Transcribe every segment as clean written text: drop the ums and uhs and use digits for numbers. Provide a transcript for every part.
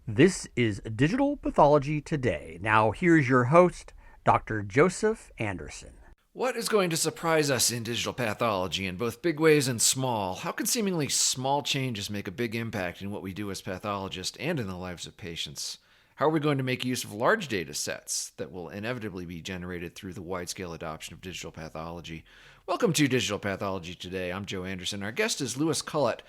This is Digital Pathology Today. Now, here's your host, Dr. Joseph Anderson. What is going to surprise us in digital pathology in both big ways and small? How can seemingly small changes make a big impact in what we do as pathologists and in the lives of patients? How are we going to make use of large data sets that will inevitably be generated through the widescale adoption of digital pathology? Welcome to Digital Pathology Today. I'm Joe Anderson. Our guest is Louis Culot,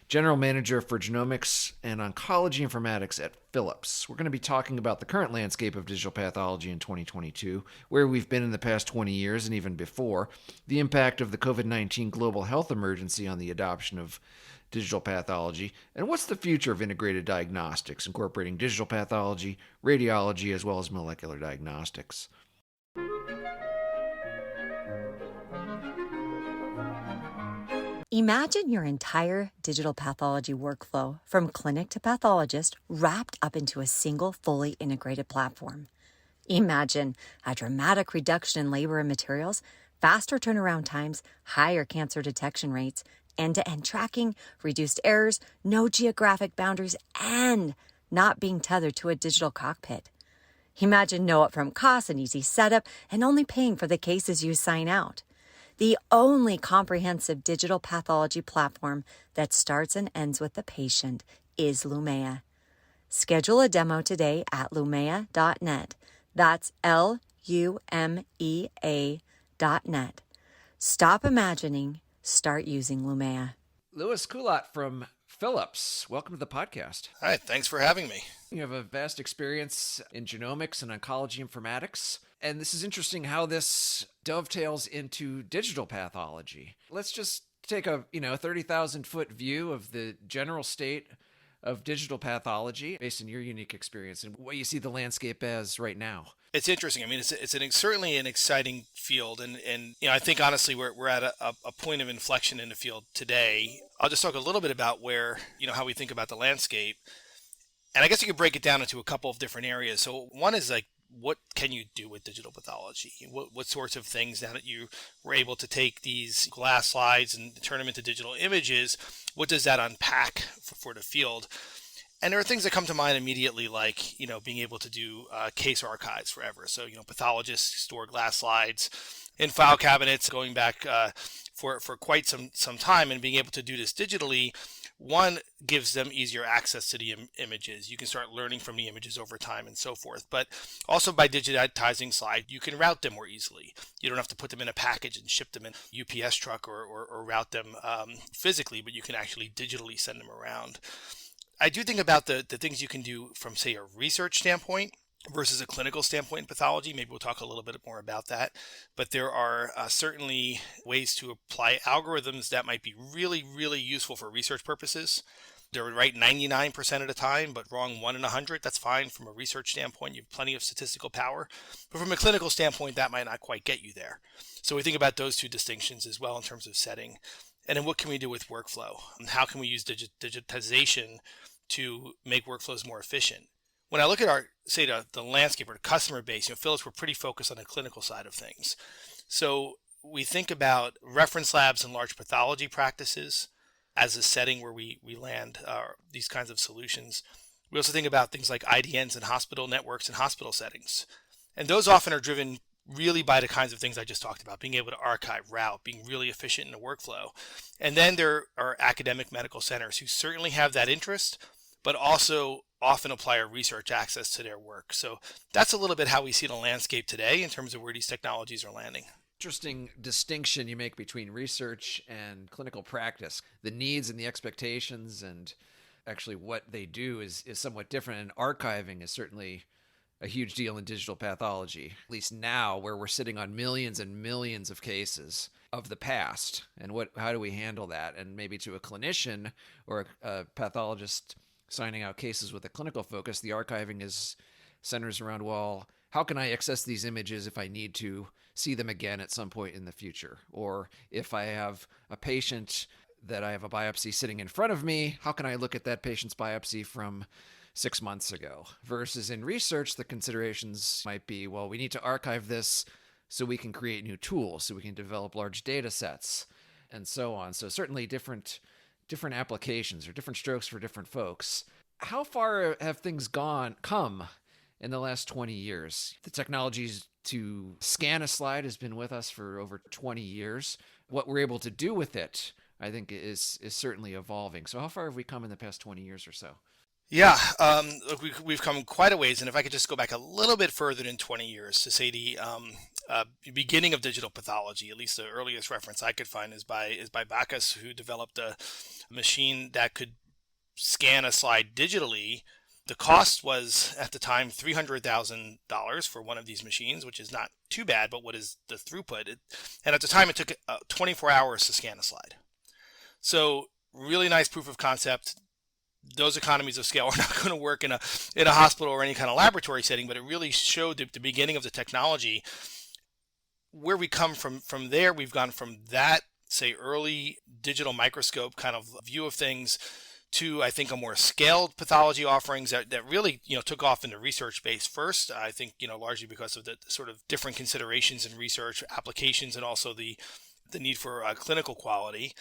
General Manager for Genomics and Oncology Informatics at Philips. We're going to be talking about the current landscape of digital pathology in 2022, where we've been in the past 20 years and even before, the impact of the COVID-19 global health emergency on the adoption of digital pathology, and what's the future of integrated diagnostics, incorporating digital pathology, radiology, as well as molecular diagnostics. Imagine your entire digital pathology workflow from clinic to pathologist wrapped up into a single fully integrated platform. Imagine a dramatic reduction in labor and materials, faster turnaround times, higher cancer detection rates, end-to-end tracking, reduced errors, no geographic boundaries, and not being tethered to a digital cockpit. Imagine no upfront costs, an easy setup, and only paying for the cases you sign out. The only comprehensive digital pathology platform that starts and ends with the patient is Lumea. Schedule a demo today at lumea.net. That's LUMEA.net. Stop imagining, start using Lumea. Louis Culot from Philips, welcome to the podcast. Hi, thanks for having me. You have a vast experience in genomics and oncology informatics, and this is interesting how this dovetails into digital pathology. Let's just take a 30,000 foot view of the general state of digital pathology based on your unique experience and what you see the landscape as right now. It's interesting. I mean, it's certainly an exciting field, and I think honestly we're at a point of inflection in the field today. I'll just talk a little bit about where how we think about the landscape, and I guess you could break it down into a couple of different areas. So one is like, what can you do with digital pathology? What sorts of things, now that you were able to take these glass slides and turn them into digital images, what does that unpack for the field? And there are things that come to mind immediately, like, being able to do case archives forever. So, pathologists store glass slides in file cabinets going back for quite some time, and being able to do this digitally, one, gives them easier access to the images. You can start learning from the images over time and so forth. But also by digitizing slides, you can route them more easily. You don't have to put them in a package and ship them in a UPS truck or route them physically, but you can actually digitally send them around. I do think about the things you can do from, say, a research standpoint versus a clinical standpoint in pathology. Maybe we'll talk a little bit more about that. But there are certainly ways to apply algorithms that might be really, really useful for research purposes. They're right 99% of the time, but wrong 1 in 100. That's fine from a research standpoint. You have plenty of statistical power. But from a clinical standpoint, that might not quite get you there. So we think about those two distinctions as well in terms of setting. And then what can we do with workflow? And how can we use digitization to make workflows more efficient? When I look at the landscape or the customer base, Philips, we're pretty focused on the clinical side of things. So we think about reference labs and large pathology practices as a setting where we land these kinds of solutions. We also think about things like IDNs and hospital networks and hospital settings. And those often are driven really by the kinds of things I just talked about, being able to archive, route, being really efficient in the workflow. And then there are academic medical centers who certainly have that interest, but also often apply a research access to their work. So that's a little bit how we see the landscape today in terms of where these technologies are landing. Interesting distinction you make between research and clinical practice. The needs and the expectations and actually what they do is somewhat different, and archiving is certainly a huge deal in digital pathology, at least now, where we're sitting on millions and millions of cases of the past. And how do we handle that? And maybe to a clinician or a pathologist signing out cases with a clinical focus, the archiving centers around, well, how can I access these images if I need to see them again at some point in the future? Or if I have a patient that I have a biopsy sitting in front of me, how can I look at that patient's biopsy from 6 months ago? Versus in research, the considerations might be, well, we need to archive this so we can create new tools, so we can develop large data sets, and so on. So certainly different applications or different strokes for different folks. How far have things come in the last 20 years? The technologies to scan a slide has been with us for over 20 years. What we're able to do with it, I think, is certainly evolving. So how far have we come in the past 20 years or so? Yeah, look, we've come quite a ways, and if I could just go back a little bit further than 20 years to say the beginning of digital pathology, at least the earliest reference I could find is by Bacchus, who developed a machine that could scan a slide digitally. The cost was at the time $300,000 for one of these machines, which is not too bad, but what is the throughput? And at the time, it took 24 hours to scan a slide. So really nice proof of concept. Those economies of scale are not going to work in a hospital or any kind of laboratory setting, but it really showed the beginning of the technology. Where we come from there, we've gone from that, say, early digital microscope kind of view of things to, I think, a more scaled pathology offerings that really, took off in the research base first. I think, largely because of the sort of different considerations in research applications and also the need for clinical quality.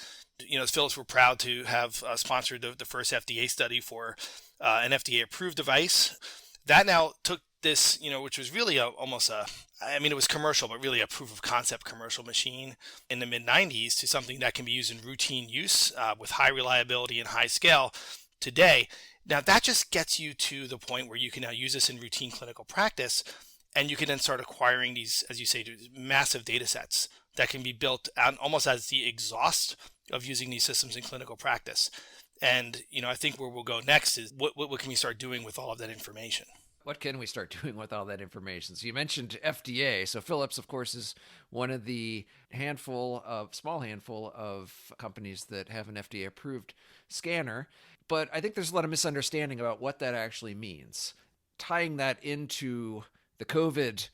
As Philips, we're proud to have sponsored the first FDA study for an FDA-approved device. That now took this, which was really it was commercial, but really a proof of concept commercial machine in the mid-90s to something that can be used in routine use with high reliability and high scale today. Now, that just gets you to the point where you can now use this in routine clinical practice, and you can then start acquiring these, as you say, massive data sets that can be built out almost as the exhaust of using these systems in clinical practice. And, I think where we'll go next is what can we start doing with all of that information? What can we start doing with all that information? So you mentioned FDA. So Philips, of course, is one of the small handful of companies that have an FDA-approved scanner. But I think there's a lot of misunderstanding about what that actually means. Tying that into the COVID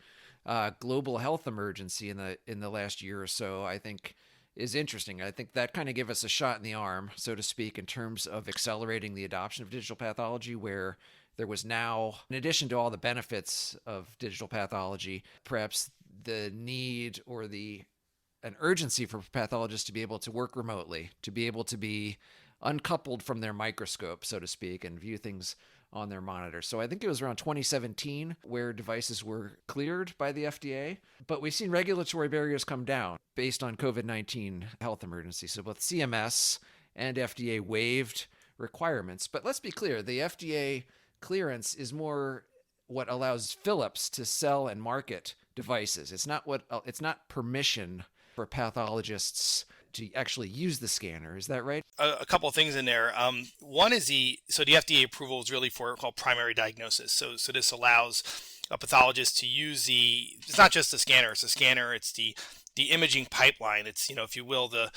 global health emergency in the last year or so, I think is interesting. I think that kind of gave us a shot in the arm, so to speak, in terms of accelerating the adoption of digital pathology, where there was now, in addition to all the benefits of digital pathology, perhaps the need or an urgency for pathologists to be able to work remotely, to be able to be uncoupled from their microscope, so to speak, and view things on their monitor. So I think it was around 2017 where devices were cleared by the FDA, but we've seen regulatory barriers come down based on COVID-19 health emergency. So both CMS and FDA waived requirements. But let's be clear, the FDA clearance is more what allows Philips to sell and market devices. It's not permission for pathologists to actually use the scanner. Is that right? A couple of things in there. One is the FDA approval is really for called primary diagnosis. So this allows a pathologist to use it's not just the scanner, it's a scanner, it's the imaging pipeline. It's, if you will, the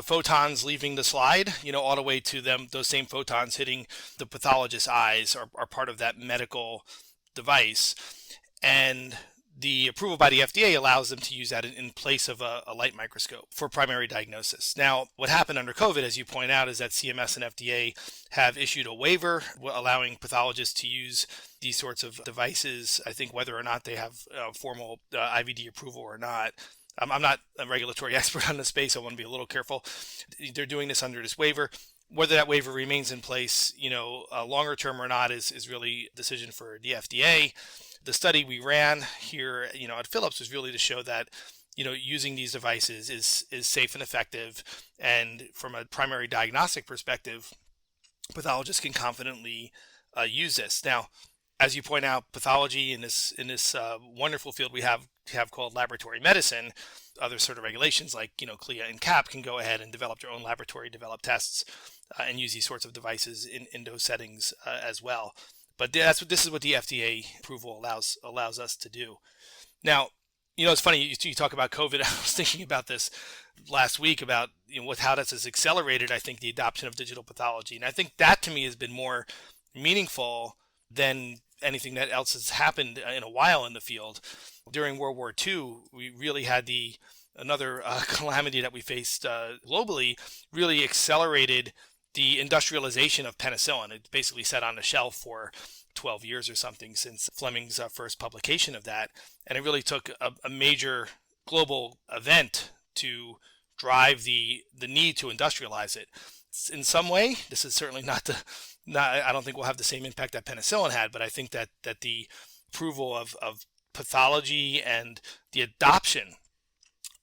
photons leaving the slide, all the way to those same photons hitting the pathologist's eyes are part of that medical device. And the approval by the FDA allows them to use that in place of a light microscope for primary diagnosis. Now, what happened under COVID, as you point out, is that CMS and FDA have issued a waiver allowing pathologists to use these sorts of devices. I think whether or not they have formal IVD approval or not. I'm not a regulatory expert on the space. I want to be a little careful. They're doing this under this waiver. Whether that waiver remains in place, longer term or not is really a decision for the FDA. The study we ran here, at Philips was really to show that, using these devices is safe and effective. And from a primary diagnostic perspective, pathologists can confidently use this. Now, as you point out, pathology in this wonderful field we have called laboratory medicine, other sort of regulations like CLIA and CAP can go ahead and develop their own laboratory developed tests and use these sorts of devices in those settings as well. But this is what the FDA approval allows us to do. Now, it's funny you talk about COVID. I was thinking about this last week about how this has accelerated, I think, the adoption of digital pathology, and I think that to me has been more meaningful than anything that else has happened in a while in the field. During World War II, we really had another calamity that we faced globally really accelerated the industrialization of penicillin. It basically sat on the shelf for 12 years or something since Fleming's first publication of that. And it really took a major global event to drive the need to industrialize it. in some way, this is certainly not I don't think we'll have the same impact that penicillin had, but I think that the approval of pathology and the adoption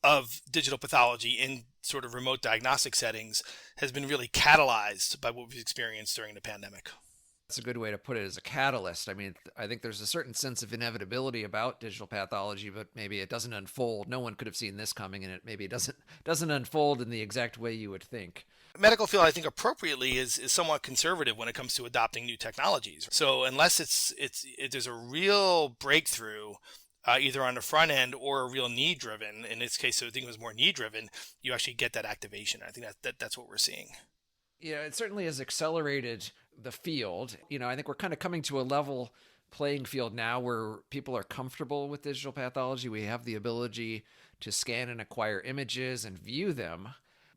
of digital pathology in sort of remote diagnostic settings has been really catalyzed by what we've experienced during the pandemic. That's a good way to put it, as a catalyst. I mean, I think there's a certain sense of inevitability about digital pathology, but maybe it doesn't unfold. No one could have seen this coming, and it doesn't unfold in the exact way you would think. Medical field, I think, appropriately is somewhat conservative when it comes to adopting new technologies. So unless there's a real breakthrough, either on the front end or a real need driven, in this case, I think it was more need driven, you actually get that activation. I think that's what we're seeing. Yeah, it certainly has accelerated the field. I think we're kind of coming to a level playing field now where people are comfortable with digital pathology. We have the ability to scan and acquire images and view them,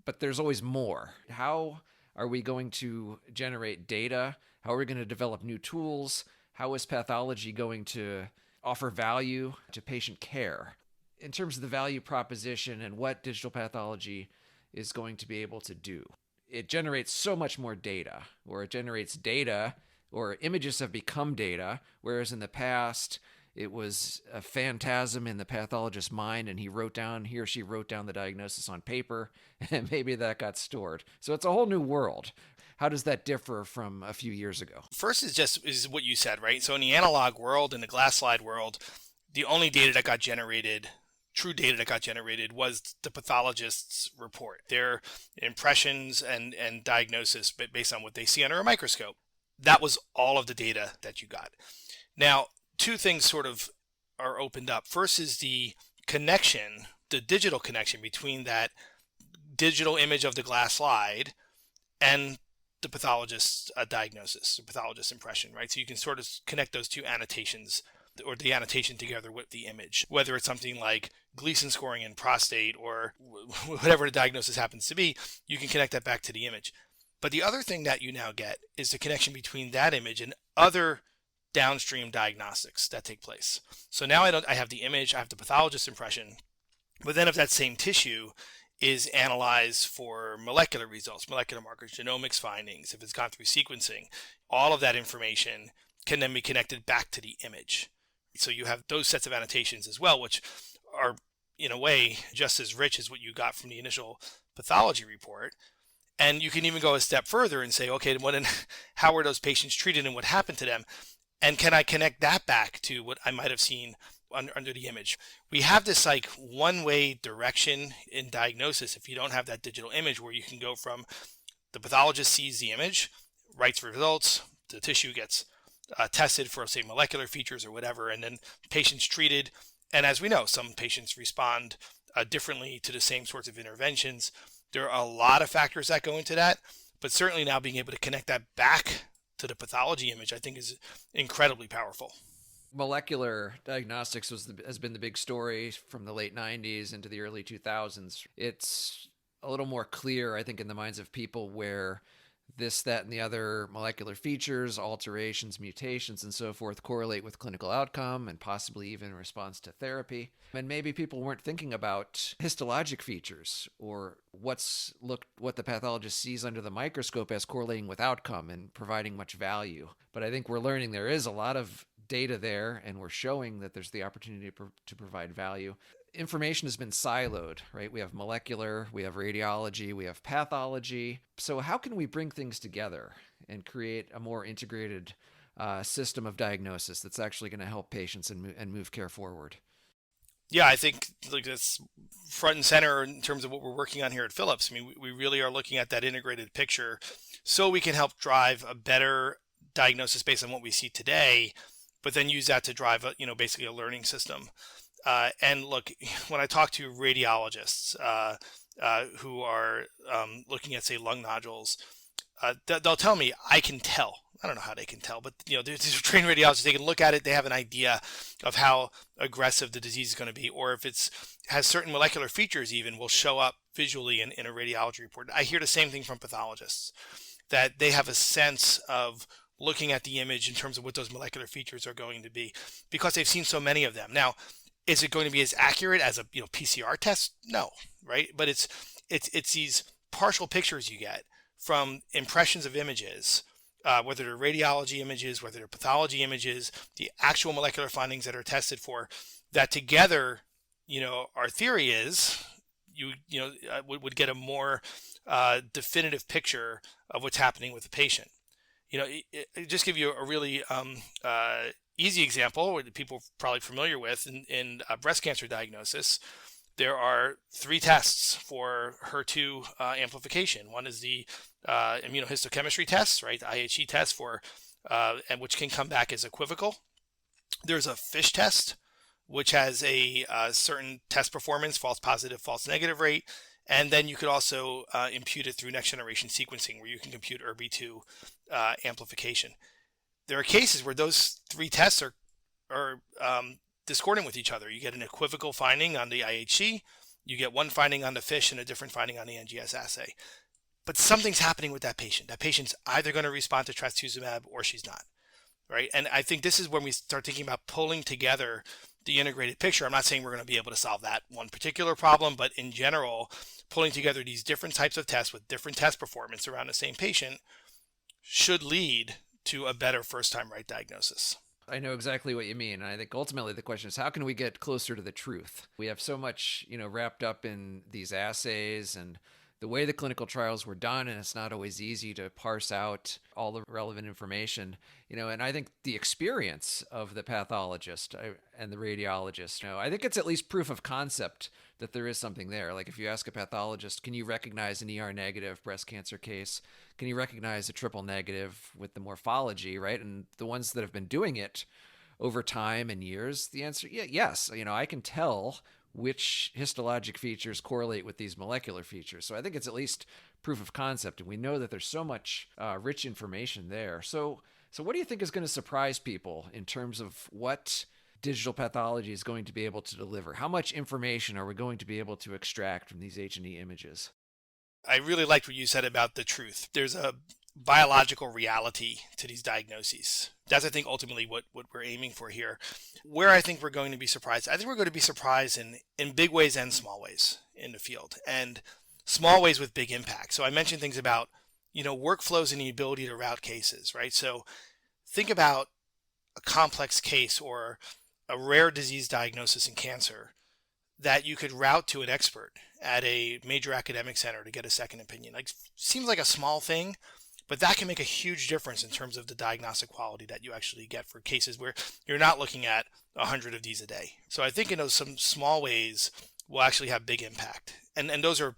but there's always more. How are we going to generate data? How are we going to develop new tools? How is pathology going to offer value to patient care? In terms of the value proposition and what digital pathology is going to be able to do, it generates so much more data, or it generates data, or images have become data, whereas in the past it was a phantasm in the pathologist's mind, and he or she wrote down the diagnosis on paper, and maybe that got stored. So it's a whole new world. How does that differ from a few years ago? First is what you said, right? So in the analog world, in the glass slide world, the only data that got generated, true data that got generated, was the pathologist's report, their impressions and diagnosis based on what they see under a microscope. That was all of the data that you got. Now, two things sort of are opened up. First is the connection, the digital connection between that digital image of the glass slide and the pathologist's diagnosis, the pathologist's impression, right? So you can sort of connect those two annotations, or the annotation together with the image, whether it's something like Gleason scoring in prostate or whatever the diagnosis happens to be, you can connect that back to the image. But the other thing that you now get is the connection between that image and other downstream diagnostics that take place. So now I have the image, I have the pathologist's impression, but then if that same tissue is analyzed for molecular results, molecular markers, genomics findings, if it's gone through sequencing, all of that information can then be connected back to the image. So you have those sets of annotations as well, which are in a way just as rich as what you got from the initial pathology report. And you can even go a step further and say, okay, how were those patients treated and what happened to them? And can I connect that back to what I might have seen under the image? We have this like one-way direction in diagnosis if you don't have that digital image, where you can go from the pathologist sees the image, writes results, the tissue gets tested for, say, molecular features or whatever, and then patients treated. And as we know, some patients respond differently to the same sorts of interventions. There are a lot of factors that go into that, but certainly now being able to connect that back to the pathology image, I think, is incredibly powerful. Molecular diagnostics has been the big story from the late 90s into the early 2000s. It's a little more clear, I think, in the minds of people where this, that, and the other molecular features, alterations, mutations, and so forth correlate with clinical outcome and possibly even response to therapy. And maybe people weren't thinking about histologic features or what the pathologist sees under the microscope as correlating with outcome and providing much value. But I think we're learning there is a lot of data there, and we're showing that there's the opportunity to provide value. Information has been siloed, right? We have molecular, we have radiology, we have pathology. So how can we bring things together and create a more integrated system of diagnosis that's actually going to help patients and move care forward? Yeah, I think that's front and center in terms of what we're working on here at Philips. I mean, we really are looking at that integrated picture so we can help drive a better diagnosis based on what we see today, but then use that to drive basically a learning system. And look, when I talk to radiologists who are looking at, say, lung nodules, they'll tell me, I can tell. I don't know how they can tell, but these are trained radiologists. They can look at it. They have an idea of how aggressive the disease is going to be, or if has certain molecular features even will show up visually in a radiology report. I hear the same thing from pathologists, that they have a sense of looking at the image in terms of what those molecular features are going to be, because they've seen so many of them. Now, is it going to be as accurate as a PCR test? No, right? But it's these partial pictures you get from impressions of images, whether they're radiology images, whether they're pathology images, the actual molecular findings that are tested for, that together, our theory is would get a more definitive picture of what's happening with the patient. Just give you a really easy example that people are probably familiar with in breast cancer diagnosis. There are 3 tests for HER2 amplification. One is the immunohistochemistry test, right? The IHC test and which can come back as equivocal. There's a FISH test, which has a certain test performance, false positive, false negative rate. And then you could also impute it through next generation sequencing, where you can compute ERB2 amplification. There are cases where those 3 tests are discordant with each other. You get an equivocal finding on the IHC, you get one finding on the FISH and a different finding on the NGS assay. But something's happening with that patient. That patient's either going to respond to trastuzumab or she's not, right? And I think this is when we start thinking about pulling together the integrated picture. I'm not saying we're going to be able to solve that one particular problem, but in general, pulling together these different types of tests with different test performance around the same patient should lead to a better first-time right diagnosis. I know exactly what you mean. And I think ultimately the question is, how can we get closer to the truth? We have so much, wrapped up in these assays and the way the clinical trials were done, and it's not always easy to parse out all the relevant information, and I think the experience of the pathologist and the radiologist, I think it's at least proof of concept that there is something there. Like if you ask a pathologist, can you recognize an ER negative breast cancer case? Can you recognize a triple negative with the morphology, right? And the ones that have been doing it over time and years, the answer, yes. I can tell which histologic features correlate with these molecular features. So I think it's at least proof of concept, and we know that there's so much rich information there. So what do you think is going to surprise people in terms of what digital pathology is going to be able to deliver? How much information are we going to be able to extract from these H&E images? I really liked what you said about the truth. There's a biological reality to these diagnoses. That's, I think, ultimately what we're aiming for here. Where I think we're going to be surprised, I think we're going to be surprised in big ways and small ways in the field, and small ways with big impact. So I mentioned things about, workflows and the ability to route cases, right? So think about a complex case or a rare disease diagnosis in cancer that you could route to an expert at a major academic center to get a second opinion. Like, seems like a small thing, but that can make a huge difference in terms of the diagnostic quality that you actually get for cases where you're not looking at 100 of these a day. So I think in those some small ways will actually have big impact. And those are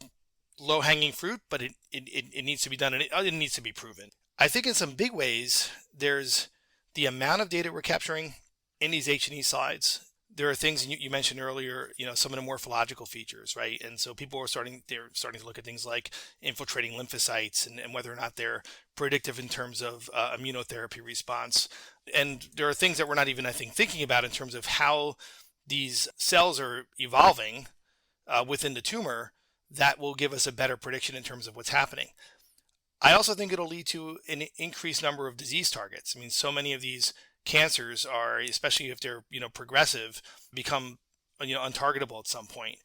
low-hanging fruit, but it needs to be done, and it needs to be proven. I think in some big ways, there's the amount of data we're capturing in these H&E slides. There are things you mentioned earlier, some of the morphological features, right? And so they're starting to look at things like infiltrating lymphocytes and whether or not they're predictive in terms of immunotherapy response. And there are things that we're not even, I think, thinking about in terms of how these cells are evolving within the tumor that will give us a better prediction in terms of what's happening. I also think it'll lead to an increased number of disease targets. I mean, so many of these cancers are, especially if they're progressive, become untargetable at some point.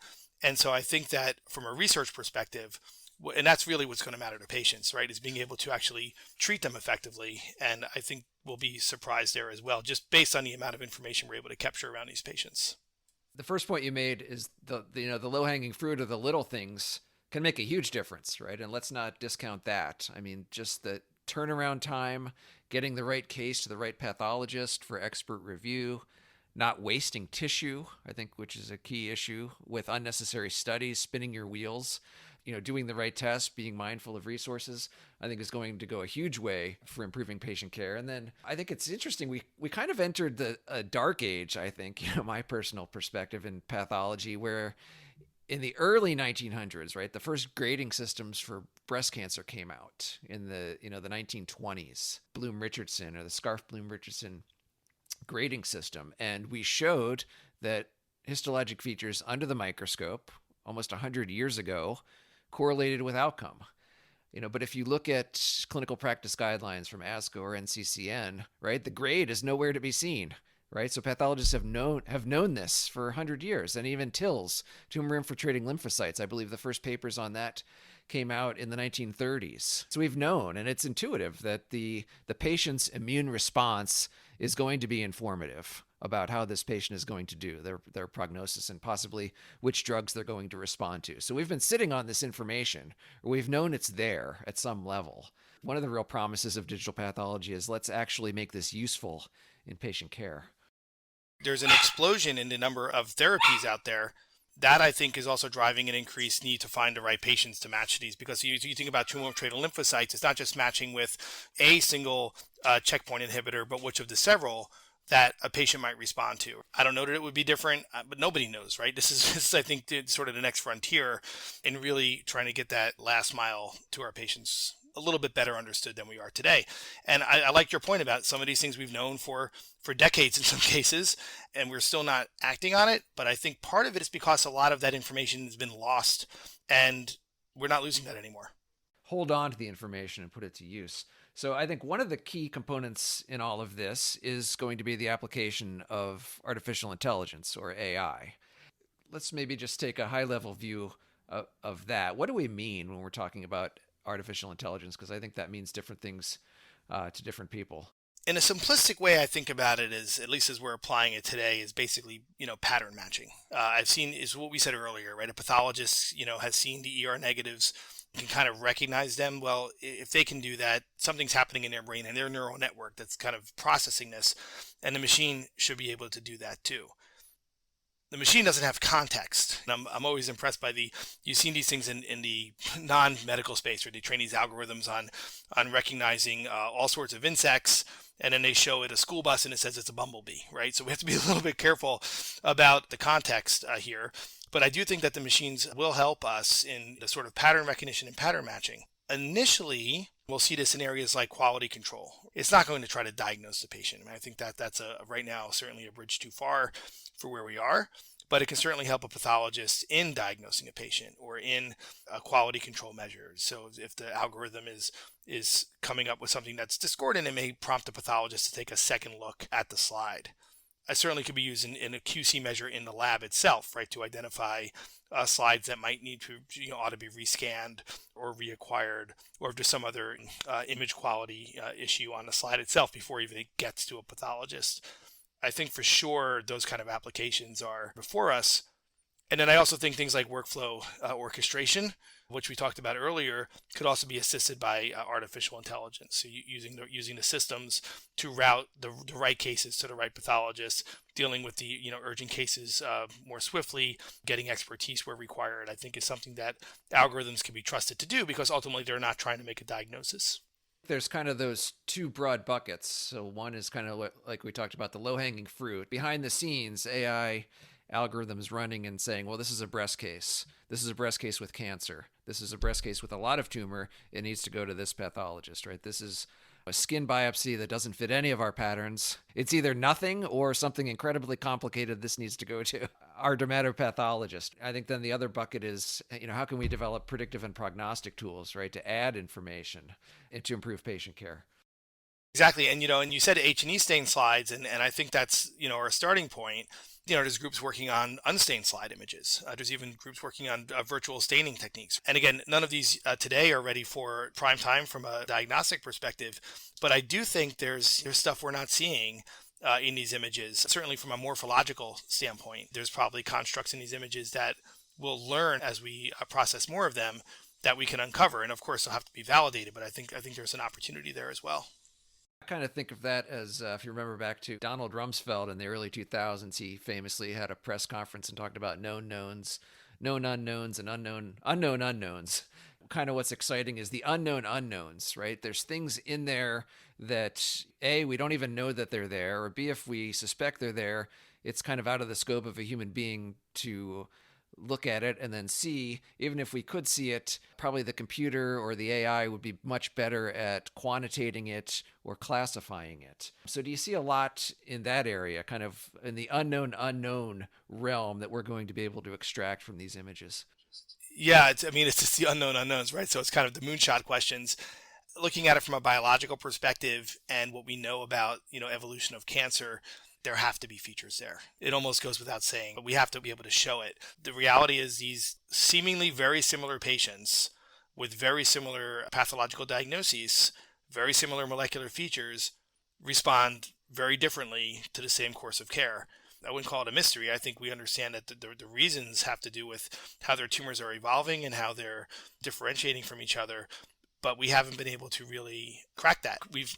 And so I think that from a research perspective, and that's really what's going to matter to patients, right, is being able to actually treat them effectively. And I think we'll be surprised there as well, just based on the amount of information we're able to capture around these patients. The first point you made is the low-hanging fruit of the little things can make a huge difference, right? And let's not discount that. I mean, just the turnaround time, getting the right case to the right pathologist for expert review, not wasting tissue, I think, which is a key issue with unnecessary studies, spinning your wheels, doing the right tests, being mindful of resources, I think is going to go a huge way for improving patient care. And then I think it's interesting, we kind of entered a dark age, I think, my personal perspective in pathology, where in the early 1900s, right, the first grading systems for breast cancer came out in the 1920s, Bloom-Richardson, or the Scarf Bloom-Richardson grading system. And we showed that histologic features under the microscope almost 100 years ago correlated with outcome. But if you look at clinical practice guidelines from ASCO or NCCN, right, the grade is nowhere to be seen. Right, so pathologists have known this for 100 years, and even TILs, tumor infiltrating lymphocytes. I believe the first papers on that came out in the 1930s. So we've known, and it's intuitive, that the patient's immune response is going to be informative about how this patient is going to do, their prognosis, and possibly which drugs they're going to respond to. So we've been sitting on this information, or we've known it's there at some level. One of the real promises of digital pathology is let's actually make this useful in patient care. There's an explosion in the number of therapies out there. That, I think, is also driving an increased need to find the right patients to match these, because you think about tumor-infiltrated lymphocytes, it's not just matching with a single checkpoint inhibitor, but which of the several that a patient might respond to. I don't know that it would be different, but nobody knows, right? This is I think, sort of the next frontier in really trying to get that last mile to our patients a little bit better understood than we are today. And I like your point about some of these things we've known for decades in some cases, and we're still not acting on it. But I think part of it is because a lot of that information has been lost, and we're not losing that anymore. Hold on to the information and put it to use. So I think one of the key components in all of this is going to be the application of artificial intelligence, or AI. Let's maybe just take a high-level view of that. What do we mean when we're talking about artificial intelligence? Because I think that means different things to different people. In a simplistic way, I think about it is, at least as we're applying it today, is basically, pattern matching. I've seen, is what we said earlier, right? A pathologist, has seen the ER negatives, can kind of recognize them. Well, if they can do that, something's happening in their brain and their neural network that's kind of processing this, and the machine should be able to do that too. The machine doesn't have context. And I'm always impressed by you've seen these things in the non-medical space, where they train these algorithms on recognizing all sorts of insects, and then they show it a school bus and it says it's a bumblebee, right? So we have to be a little bit careful about the context here. But I do think that the machines will help us in the sort of pattern recognition and pattern matching. Initially, we'll see this in areas like quality control. It's not going to try to diagnose the patient. I think that's right now certainly a bridge too far for where we are, but it can certainly help a pathologist in diagnosing a patient or in quality control measures. So if the algorithm is coming up with something that's discordant, it may prompt the pathologist to take a second look at the slide. It certainly could be used in a QC measure in the lab itself, right, to identify slides that might need to, ought to be rescanned or reacquired, or if there's some other image quality issue on the slide itself before even it gets to a pathologist. I think for sure those kind of applications are before us. And then I also think things like workflow orchestration, which we talked about earlier, could also be assisted by artificial intelligence. So using the systems to route the right cases to the right pathologists, dealing with the urgent cases more swiftly, getting expertise where required, I think is something that algorithms can be trusted to do, because ultimately they're not trying to make a diagnosis. There's kind of those two broad buckets. So one is kind of like we talked about, the low-hanging fruit. Behind the scenes, AI algorithms running and saying, well, this is a breast case. This is a breast case with cancer. This is a breast case with a lot of tumor. It needs to go to this pathologist, right? This is a skin biopsy that doesn't fit any of our patterns. It's either nothing or something incredibly complicated. This needs to go to our dermatopathologist. I think then the other bucket is, how can we develop predictive and prognostic tools, right, to add information and to improve patient care? Exactly. And, and you said H&E stain slides, and I think that's, our starting point. There's groups working on unstained slide images. There's even groups working on virtual staining techniques. And again, none of these today are ready for prime time from a diagnostic perspective. But I do think there's stuff we're not seeing in these images. Certainly from a morphological standpoint, there's probably constructs in these images that we'll learn as we process more of them that we can uncover. And of course, they'll have to be validated. But I think there's an opportunity there as well. I kind of think of that as, if you remember back to Donald Rumsfeld in the early 2000s, he famously had a press conference and talked about known knowns, known unknowns, and unknown unknowns. Kind of what's exciting is the unknown unknowns, right? There's things in there that, A, we don't even know that they're there, or B, if we suspect they're there, it's kind of out of the scope of a human being to look at it, and then C, even if we could see it, probably the computer or the AI would be much better at quantitating it or classifying it. So do you see a lot in that area, kind of in the unknown realm, that we're going to be able to extract from these images? Yeah, it's just the unknown unknowns, right? So it's kind of the moonshot questions. Looking at it from a biological perspective and what we know about, evolution of cancer, there have to be features there. It almost goes without saying, but we have to be able to show it. The reality is these seemingly very similar patients with very similar pathological diagnoses, very similar molecular features, respond very differently to the same course of care. I wouldn't call it a mystery. I think we understand that the reasons have to do with how their tumors are evolving and how they're differentiating from each other, but we haven't been able to really crack that. We've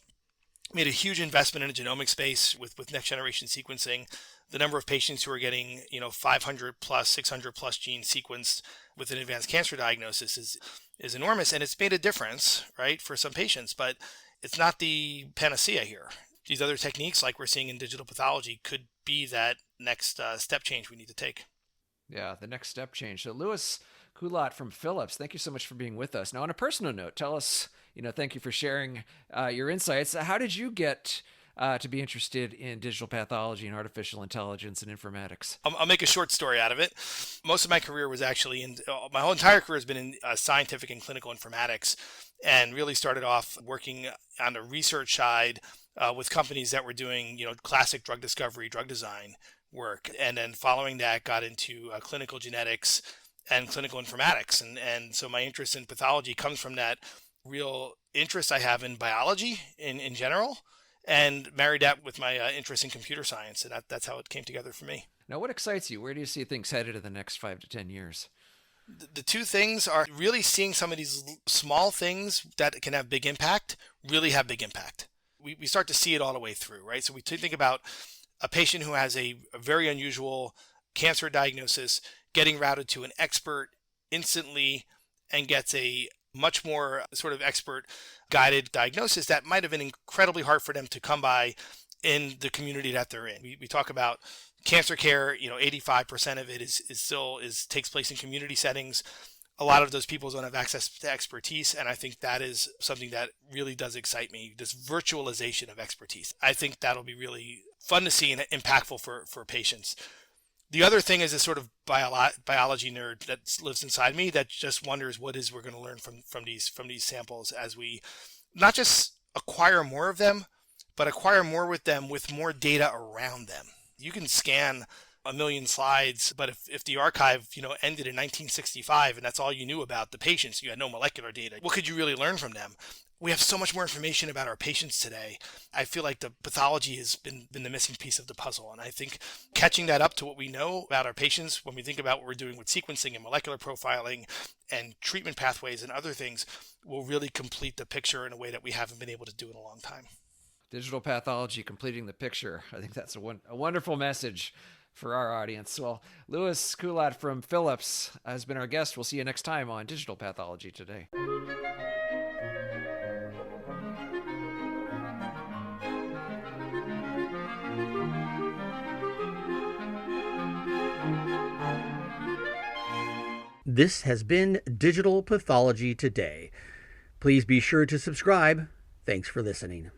made a huge investment in the genomic space with next generation sequencing. The number of patients who are getting 500 plus, 600 plus genes sequenced with an advanced cancer diagnosis is enormous, and it's made a difference, right, for some patients, but it's not the panacea here. These other techniques, like we're seeing in digital pathology, could be that next step change we need to take. Yeah, the next step change. So Louis Culot from Philips, thank you so much for being with us. Now, on a personal note, tell us, thank you for sharing your insights. How did you get to be interested in digital pathology and artificial intelligence and informatics? I'll make a short story out of it. Most of my career was actually my whole entire career has been in scientific and clinical informatics, and really started off working on the research side with companies that were doing, classic drug discovery, drug design work. And then following that, got into clinical genetics and clinical informatics. And so my interest in pathology comes from that real interest I have in biology in general, and married that with my interest in computer science. And that's how it came together for me. Now, what excites you? Where do you see things headed in the next 5 to 10 years? The two things are really seeing some of these small things that can have big impact, really have big impact. We start to see it all the way through, right? So we think about a patient who has a very unusual cancer diagnosis getting routed to an expert instantly and gets a much more sort of expert guided diagnosis that might have been incredibly hard for them to come by in the community that they're in. We talk about cancer care, 85% of it takes place in community settings. A lot of those people don't have access to expertise, and I think that is something that really does excite me, this virtualization of expertise. I think that'll be really fun to see and impactful for patients. The other thing is this sort of biology nerd that lives inside me that just wonders what is we're going to learn from these samples as we not just acquire more of them, but acquire more with them with more data around them. You can scan a million slides, but if the archive ended in 1965 and that's all you knew about the patients, you had no molecular data, what could you really learn from them? We have so much more information about our patients today. I feel like the pathology has been the missing piece of the puzzle, and I think catching that up to what we know about our patients when we think about what we're doing with sequencing and molecular profiling and treatment pathways and other things will really complete the picture in a way that we haven't been able to do in a long time. Digital pathology completing the picture. I think that's a wonderful message for our audience. Well, Louis Culot from Philips has been our guest. We'll see you next time on Digital Pathology Today. This has been Digital Pathology Today. Please be sure to subscribe. Thanks for listening.